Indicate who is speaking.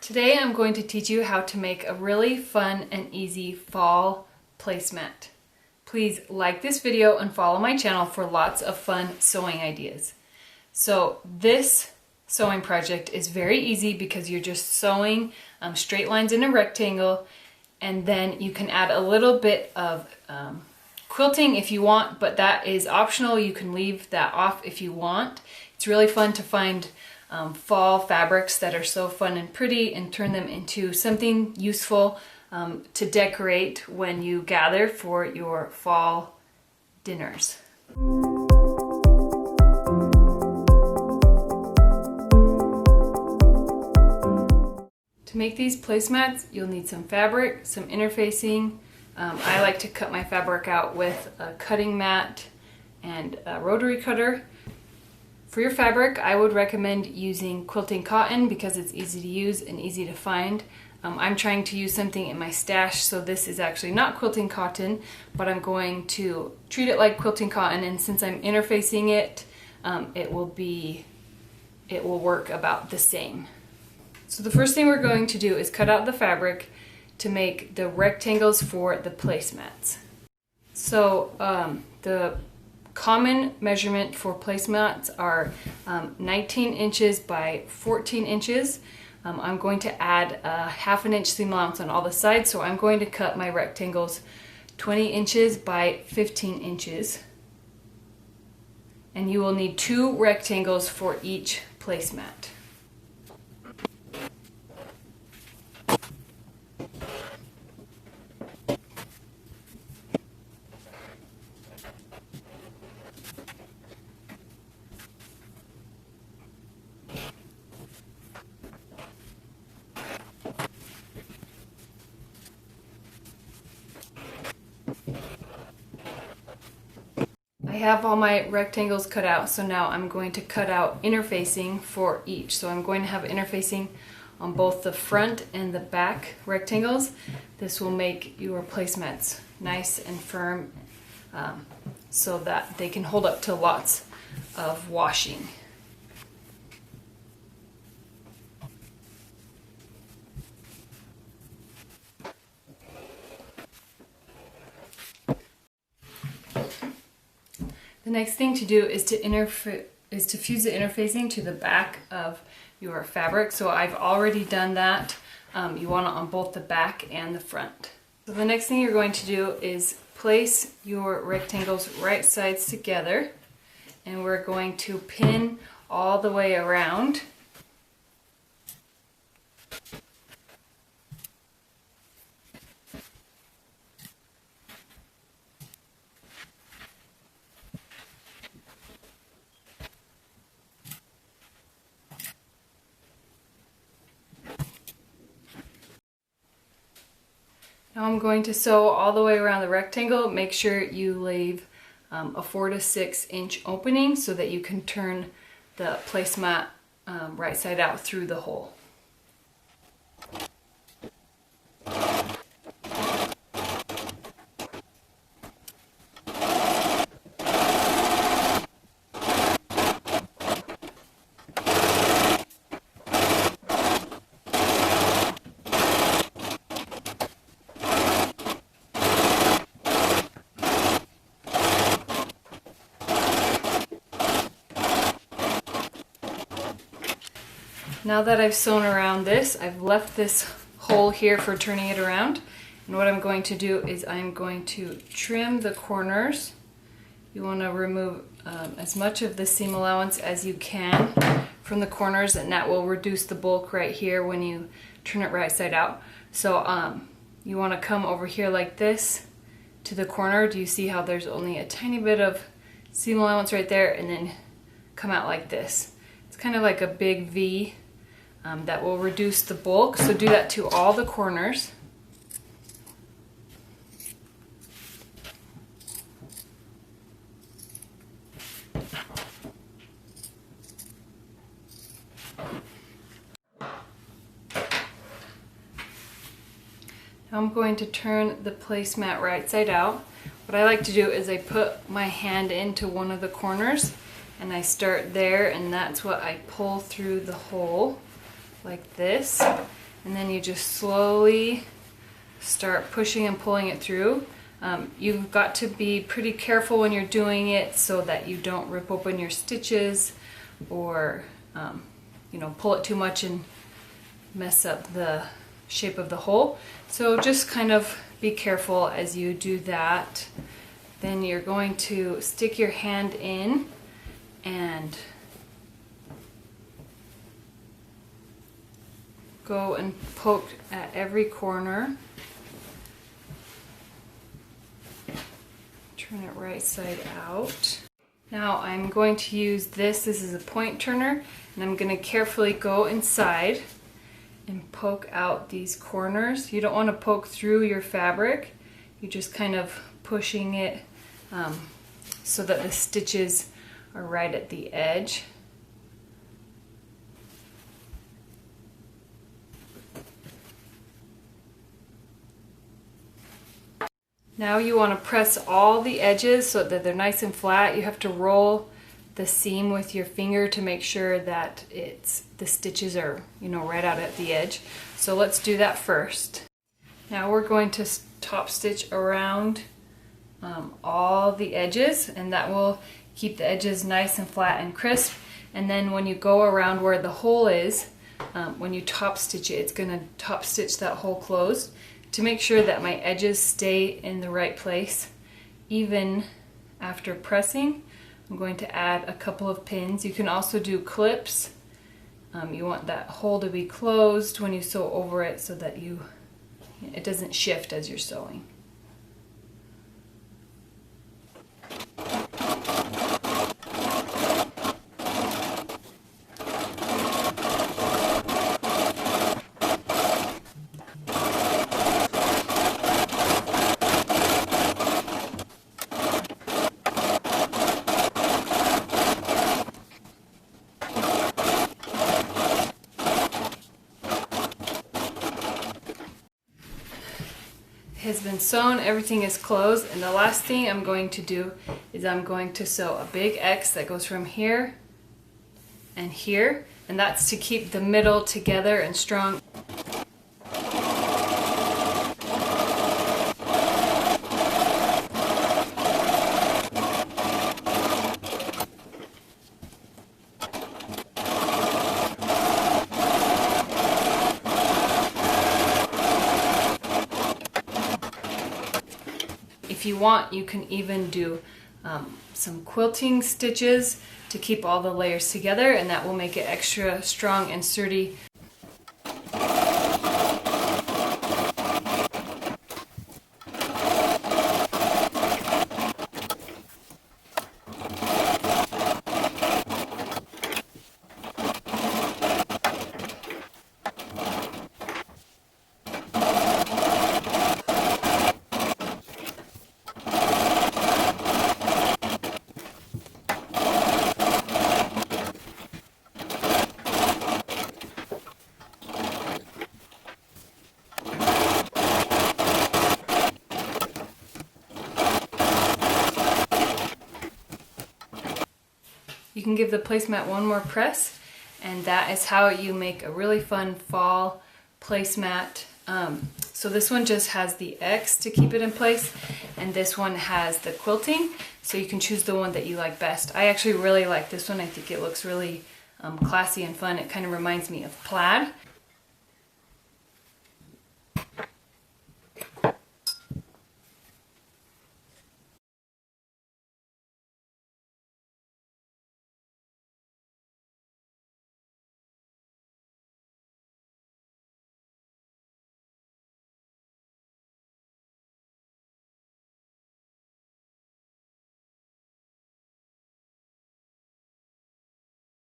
Speaker 1: Today I'm going to teach you how to make a really fun and easy fall placemat. Please like this video and follow my channel for lots of fun sewing ideas. So this sewing project is very easy because you're just sewing straight lines in a rectangle, and then you can add a little bit of quilting if you want, but that is optional. You can leave that off if you want. It's really fun to find fall fabrics that are so fun and pretty and turn them into something useful to decorate when you gather for your fall dinners. To make these placemats, you'll need some fabric, some interfacing. I like to cut my fabric out with a cutting mat and a rotary cutter. For your fabric, I would recommend using quilting cotton because it's easy to use and easy to find. I'm trying to use something in my stash, so this is actually not quilting cotton, but I'm going to treat it like quilting cotton, and since I'm interfacing it, it will work about the same. So the first thing we're going to do is cut out the fabric to make the rectangles for the placemats. So the common measurement for placemats are 19 inches by 14 inches. I'm going to add a 1/2 inch seam allowance on all the sides, so I'm going to cut my rectangles 20 inches by 15 inches. And you will need 2 rectangles for each placemat. I have all my rectangles cut out, so now I'm going to cut out interfacing for each. So I'm going to have interfacing on both the front and the back rectangles. This will make your placemats nice and firm so that they can hold up to lots of washing. The next thing to do is to fuse the interfacing to the back of your fabric. So I've already done that. You want it on both the back and the front. So the next thing you're going to do is place your rectangles right sides together, and we're going to pin all the way around. Now I'm going to sew all the way around the rectangle. Make sure you leave a 4 to 6 inch opening so that you can turn the placemat right side out through the hole. Now that I've sewn around this, I've left this hole here for turning it around. And what I'm going to do is I'm going to trim the corners. You want to remove as much of the seam allowance as you can from the corners, and that will reduce the bulk right here when you turn it right side out. So you want to come over here like this to the corner. Do you see how there's only a tiny bit of seam allowance right there, and then come out like this? It's kind of like a big V. That will reduce the bulk, so do that to all the corners. Now I'm going to turn the placemat right side out. What I like to do is I put my hand into one of the corners and I start there, and that's what I pull through the hole like this. and then you just slowly start pushing and pulling it through. You've got to be pretty careful when you're doing it so that you don't rip open your stitches or pull it too much and mess up the shape of the hole. So just kind of be careful as you do that. Then you're going to stick your hand in and go and poke at every corner. Turn it right side out. Now I'm going to use this is a point turner, and I'm going to carefully go inside and poke out these corners. You don't want to poke through your fabric. You're just kind of pushing it so that the stitches are right at the edge. Now you want to press all the edges so that they're nice and flat. You have to roll the seam with your finger to make sure that the stitches are, right out at the edge. So let's do that first. Now we're going to top stitch around all the edges, and that will keep the edges nice and flat and crisp. And then when you go around where the hole is, when you top stitch it, it's going to top stitch that hole closed. To make sure that my edges stay in the right place, even after pressing, I'm going to add a couple of pins. You can also do clips. You want that hole to be closed when you sew over it so that it doesn't shift as you're sewing. Has been sewn, everything is closed, and the last thing I'm going to do is I'm going to sew a big X that goes from here and here, and that's to keep the middle together and strong. If you want, you can even do some quilting stitches to keep all the layers together, and that will make it extra strong and sturdy. You can give the placemat one more press, and that is how you make a really fun fall placemat. So this one just has the X to keep it in place, and this one has the quilting, so you can choose the one that you like best. I actually really like this one. I think it looks really classy and fun. It kind of reminds me of plaid.